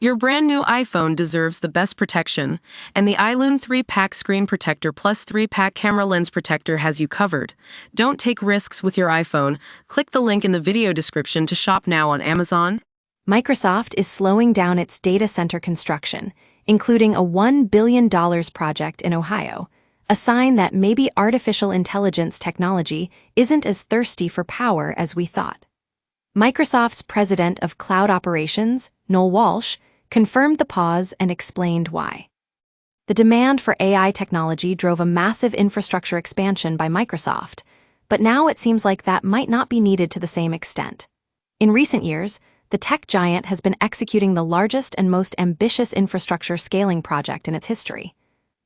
Your brand new iPhone deserves the best protection, and the iLune 3-pack screen protector plus 3-pack camera lens protector has you covered. Don't take risks with your iPhone. Click the link in the video description to shop now on Amazon. Microsoft is slowing down its data center construction, including a $1 billion project in Ohio, a sign that maybe artificial intelligence technology isn't as thirsty for power as we thought. Microsoft's president of cloud operations, Noel Walsh, confirmed the pause and explained why. The demand for AI technology drove a massive infrastructure expansion by Microsoft, but now it seems like that might not be needed to the same extent. In recent years, the tech giant has been executing the largest and most ambitious infrastructure scaling project in its history.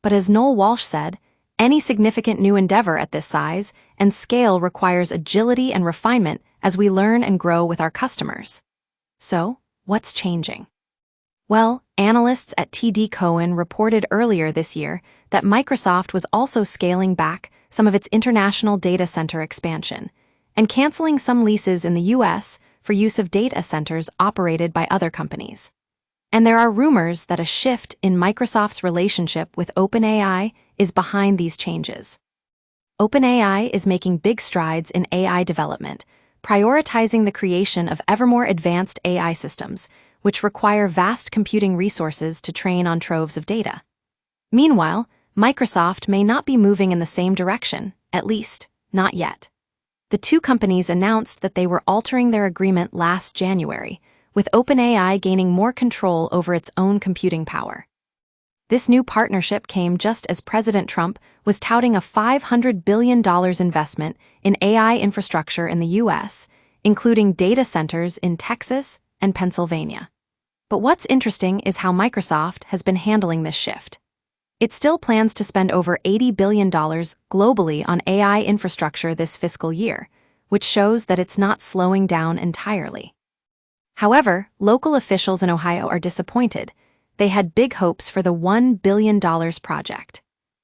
But as Noel Walsh said, any significant new endeavor at this size and scale requires agility and refinement as we learn and grow with our customers. So, what's changing? Well, analysts at TD Cowen reported earlier this year that Microsoft was also scaling back some of its international data center expansion and canceling some leases in the US for use of data centers operated by other companies. And there are rumors that a shift in Microsoft's relationship with OpenAI is behind these changes. OpenAI is making big strides in AI development, prioritizing the creation of ever more advanced AI systems, which require vast computing resources to train on troves of data. Meanwhile, Microsoft may not be moving in the same direction, at least, not yet. The two companies announced that they were altering their agreement last January, with OpenAI gaining more control over its own computing power. This new partnership came just as President Trump was touting a $500 billion investment in AI infrastructure in the US, including data centers in Texas and Pennsylvania. But what's interesting is how Microsoft has been handling this shift. It still plans to spend over $80 billion globally on AI infrastructure this fiscal year, which shows that it's not slowing down entirely. However, local officials in Ohio are disappointed. They had big hopes for the $1 billion project.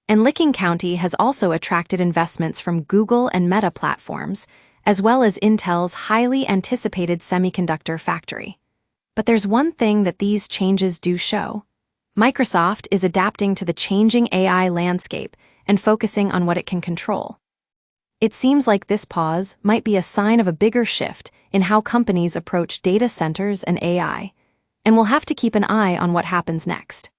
And Licking County has also attracted investments from Google and Meta platforms, as well as Intel's highly anticipated semiconductor factory. But there's one thing that these changes do show. Microsoft is adapting to the changing AI landscape and focusing on what it can control. It seems like this pause might be a sign of a bigger shift in how companies approach data centers and AI, and we'll have to keep an eye on what happens next.